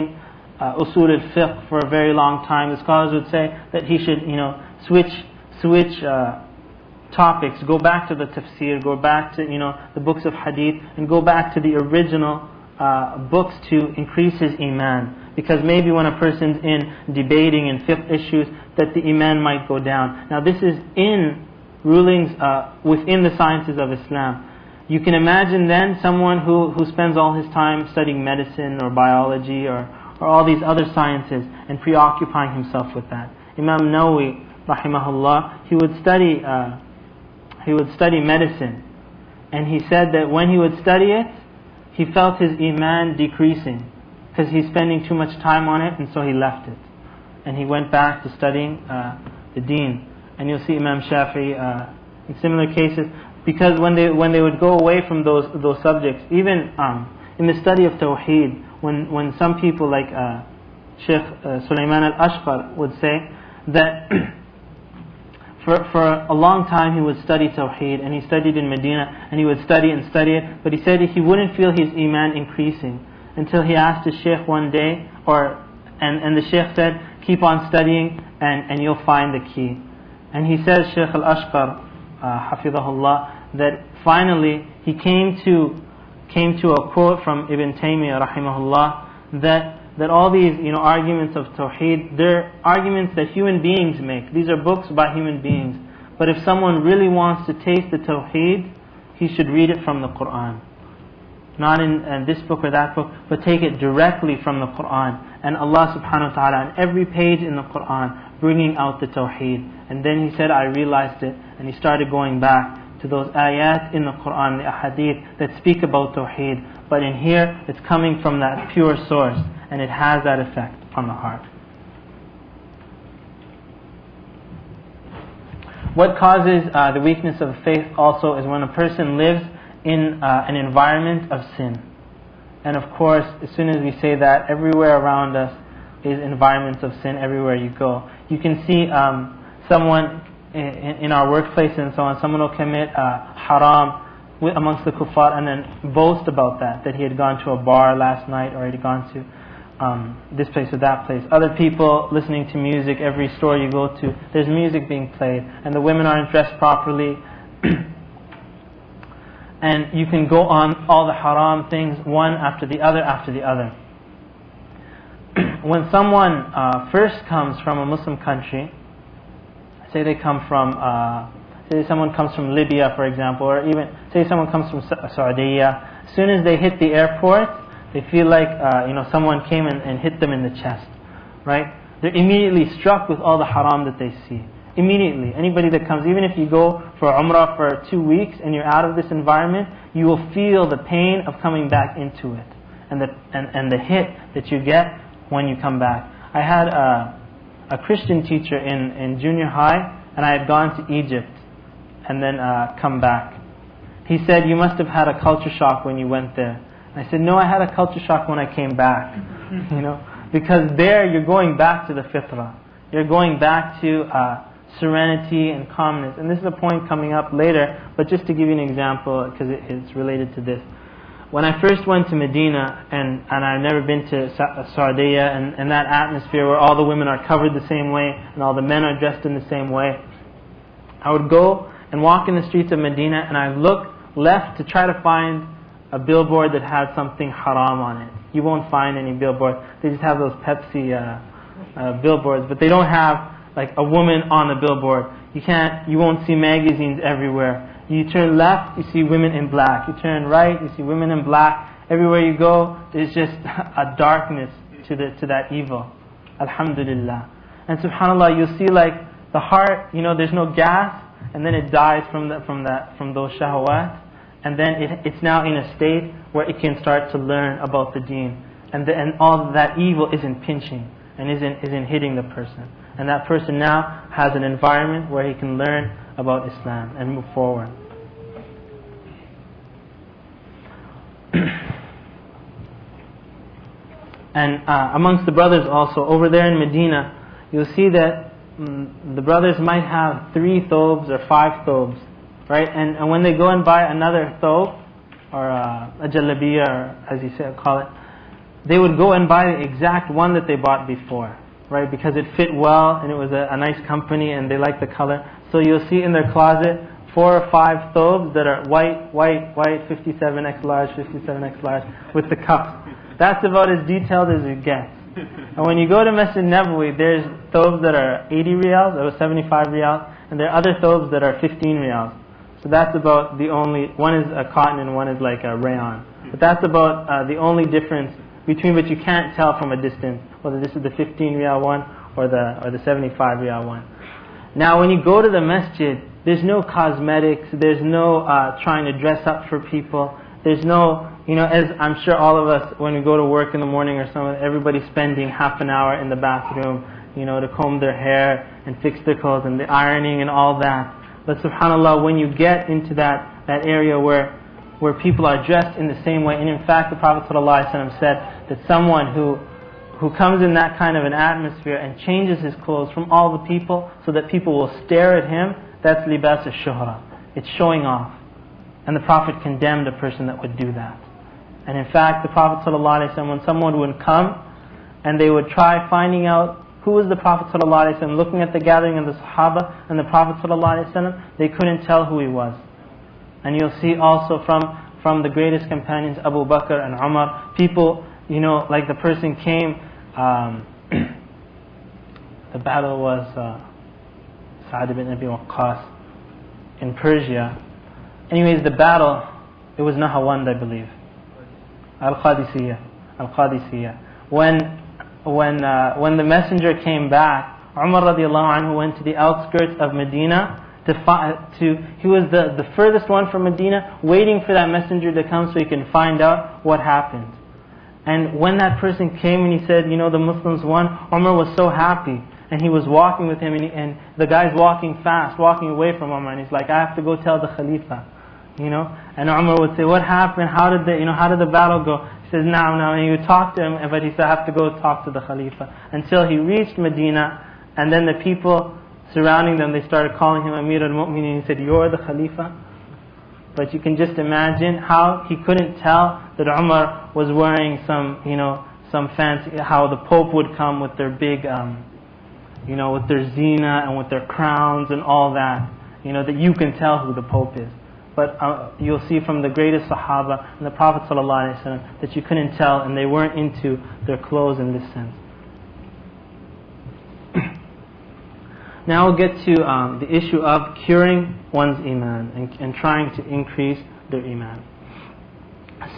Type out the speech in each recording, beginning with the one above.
usul al-fiqh for a very long time, the scholars would say that he should, switch topics, go back to the tafsir, go back to, the books of hadith, and go back to the original books to increase his iman. Because maybe when a person's in debating and fiqh issues, that the iman might go down. Now this is in rulings within the sciences of Islam. You can imagine then someone who spends all his time studying medicine or biology or all these other sciences and preoccupying himself with that. Imam Nawawi, rahimahullah, he would study medicine, and he said that when he would study it, he felt his iman decreasing because he's spending too much time on it, and so he left it, and he went back to studying the deen. And you'll see Imam Shafi'i in similar cases, because when they would go away from those subjects, even in the study of Tawheed, when some people like Sheikh Sulaiman al-Ashqar would say that for a long time he would study Tawheed, and he studied in Medina, and he would study and study it, but he said he wouldn't feel his iman increasing until he asked his Sheikh one day, and the Sheikh said, keep on studying and you'll find the key. And he says, Sheikh al-Ashqar, hafidhahullah, that finally he came to a quote from Ibn Taymiyyah rahimahullah, that all these arguments of Tawheed, they're arguments that human beings make. These are books by human beings. But if someone really wants to taste the Tawheed, he should read it from the Quran. Not in this book or that book, but take it directly from the Quran. And Allah subhanahu wa ta'ala on every page in the Quran bringing out the Tawheed. And then he said, I realized it, and he started going back to those ayat in the Quran, the ahadith that speak about Tawheed. But in here, it's coming from that pure source, and it has that effect on the heart. What causes the weakness of faith also is when a person lives in an environment of sin. And of course, as soon as we say that, everywhere around us is environments of sin everywhere you go. You can see someone in our workplace and so on, someone will commit haram amongst the kuffar and then boast about that he had gone to a bar last night, or he had gone to this place or that place. Other people listening to music, every store you go to, there's music being played, and the women aren't dressed properly. And you can go on all the haram things, one after the other after the other. When someone first comes from a Muslim country, say someone comes from Libya, for example, or even say someone comes from Saudi, as soon as they hit the airport, they feel like someone came and hit them in the chest, right? They're immediately struck with all the haram that they see. Immediately, anybody that comes, even if you go for Umrah for 2 weeks and you're out of this environment, you will feel the pain of coming back into it, and the hit that you get when you come back. I had a Christian teacher in junior high, and I had gone to Egypt and then come back. He said, you must have had a culture shock when you went there. And I said, no, I had a culture shock when I came back. Because there you're going back to the fitrah. You're going back to serenity and calmness. And this is a point coming up later, but just to give you an example, because it's related to this. When I first went to Medina, and I've never been to Saudi, and that atmosphere where all the women are covered the same way, and all the men are dressed in the same way, I would go and walk in the streets of Medina, and I look left to try to find a billboard that had something haram on it. You won't find any billboards. They just have those Pepsi billboards, but they don't have like a woman on a billboard. You won't see magazines everywhere. You turn left, you see women in black. You turn right, you see women in black. Everywhere you go, there's just a darkness to that evil. Alhamdulillah. And subhanAllah, you'll see like the heart, there's no gas, and then it dies from those shahawat, and then it's now in a state where it can start to learn about the deen, and all that evil isn't pinching and isn't hitting the person, and that person now has an environment where he can learn about Islam and move forward. And amongst the brothers also, over there in Medina, you'll see that the brothers might have 3 thobes or 5 thobes, right? And when they go and buy another thobe, or a jalabiya, or as you say, call it, they would go and buy the exact one that they bought before, right? Because it fit well and it was a nice company and they liked the color. So you'll see in their closet 4 or 5 thobes that are white, 57X large, 57X large, with the cuffs. That's about as detailed as it gets. And when you go to Masjid Nabawi, there's thobes that are 80 riyals, or 75 riyals, and there are other thobes that are 15 riyals. So that's about the only, one is a cotton and one is like a rayon. But that's about the only difference between, but you can't tell from a distance whether this is the 15 riyal one or the 75 riyal one. Now when you go to the masjid, there's no cosmetics, there's no trying to dress up for people, there's no, as I'm sure all of us, when we go to work in the morning or something, everybody's spending half an hour in the bathroom, to comb their hair and fix their clothes and the ironing and all that. But subhanAllah, when you get into that area where people are dressed in the same way, and in fact the Prophet ﷺ said that someone who comes in that kind of an atmosphere and changes his clothes from all the people so that people will stare at him, that's libas al-shuhra. It's showing off. And the Prophet condemned a person that would do that. And in fact, the Prophet ﷺ, when someone would come and they would try finding out who was the Prophet ﷺ, looking at the gathering of the Sahaba and the Prophet ﷺ, they couldn't tell who he was. And you'll see also from the greatest companions, Abu Bakr and Umar, people, like the person came, the battle was Sa'd ibn Abi Waqqas in Persia. Anyways, the battle, it was Nahawand, I believe. Al-Qadisiyah. When the messenger came back, Umar radiallahu anhu went to the outskirts of Medina he was the furthest one from Medina, waiting for that messenger to come so he can find out what happened. And when that person came and he said, the Muslims won, Umar was so happy. And he was walking with him, and the guy's walking fast, walking away from Umar, and he's like, I have to go tell the Khalifa. And Umar would say, what happened? How did the battle go? He says, no. And he would talk to him, but he said, I have to go talk to the Khalifa. Until he reached Medina, and then the people surrounding them, they started calling him Amir al-Mu'minin. He said, you're the Khalifa? But you can just imagine how he couldn't tell that Umar was wearing some fancy, how the Pope would come with their big, with their zina and with their crowns and all that, that you can tell who the Pope is. But you'll see from the greatest Sahaba and the Prophet ﷺ that you couldn't tell, and they weren't into their clothes in this sense. Now we'll get to the issue of curing one's Iman and trying to increase their Iman.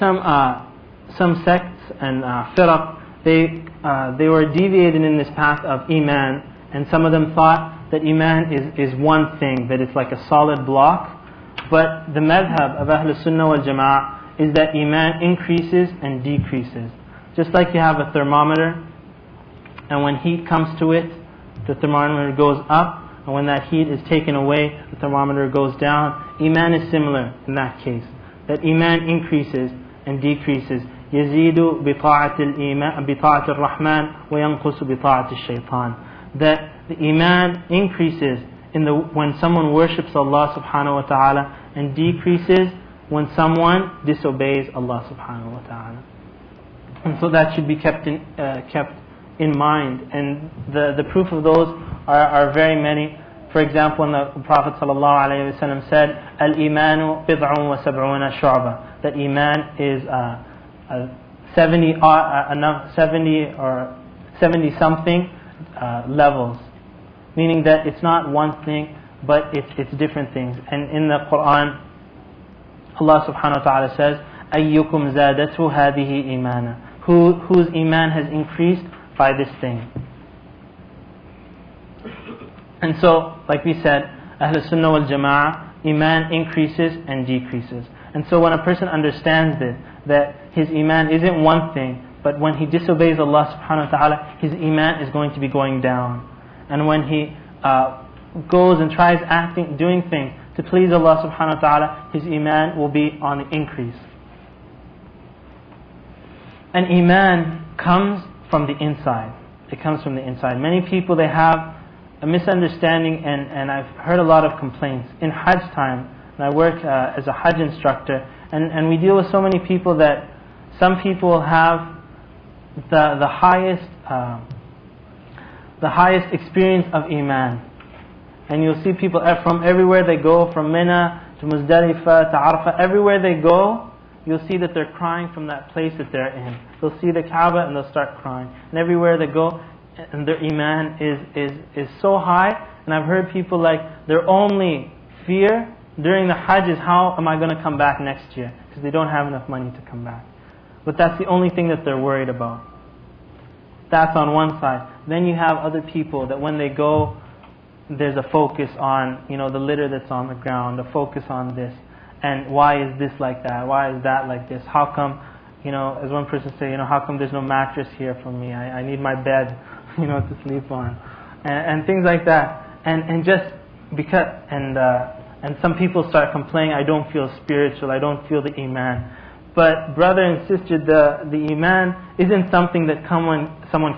Some sects and firaq, they were deviated in this path of Iman, and some of them thought that Iman is one thing, that it's like a solid block. But the madhab of Ahlul Sunnah wal Jama'ah is that Iman increases and decreases. Just like you have a thermometer, and when heat comes to it, the thermometer goes up, and when that heat is taken away, the thermometer goes down. Iman is similar in that case. That Iman increases and decreases. يزيد بطاعة الرحمن وينقص بطاعة الشيطان. That the Iman increases when someone worships Allah subhanahu wa ta'ala, and decreases when someone disobeys Allah subhanahu wa ta'ala. And so that should be kept in mind. And the proof of those are very many. For example, when the Prophet ﷺ said, Al-Imanu bid'un wa sab'una shu'ba, that Iman is 70 something levels, meaning that it's not one thing, but it's different things. And in the Quran, Allah subhanahu wa ta'ala says, أَيُّكُمْ زَادَتْهُ هَذِهِ إِيمَانًا, whose Iman has increased by this thing. And so, like we said, Ahlul Sunnah wal Jama'ah, Iman increases and decreases. And so when a person understands this, that his Iman isn't one thing, but when he disobeys Allah subhanahu wa ta'ala, his Iman is going to be going down. And when he goes and tries doing things to please Allah subhanahu wa ta'ala, his Iman will be on the increase. And Iman comes from the inside. It comes from the inside. Many people, they have a misunderstanding, and I've heard a lot of complaints. In Hajj time, and I work as a Hajj instructor, and we deal with so many people that some people have the highest experience of Imaan. And you'll see people from everywhere they go, from Mina to Muzdalifah to Arafah, everywhere they go, you'll see that they're crying from that place that they're in. They'll see the Kaaba and they'll start crying. And everywhere they go, and their Iman is so high. And I've heard people like, their only fear during the Hajj is, how am I going to come back next year? Because they don't have enough money to come back. But that's the only thing that they're worried about. That's on one side. Then you have other people that when they go, there's a focus on, the litter that's on the ground, a focus on this. And why is this like that? Why is that like this? How come, as one person said, how come there's no mattress here for me? I need my bed, to sleep on. And things like that. And just because, and some people start complaining, I don't feel spiritual, I don't feel the Iman. But brother and sister, the Iman isn't something that someone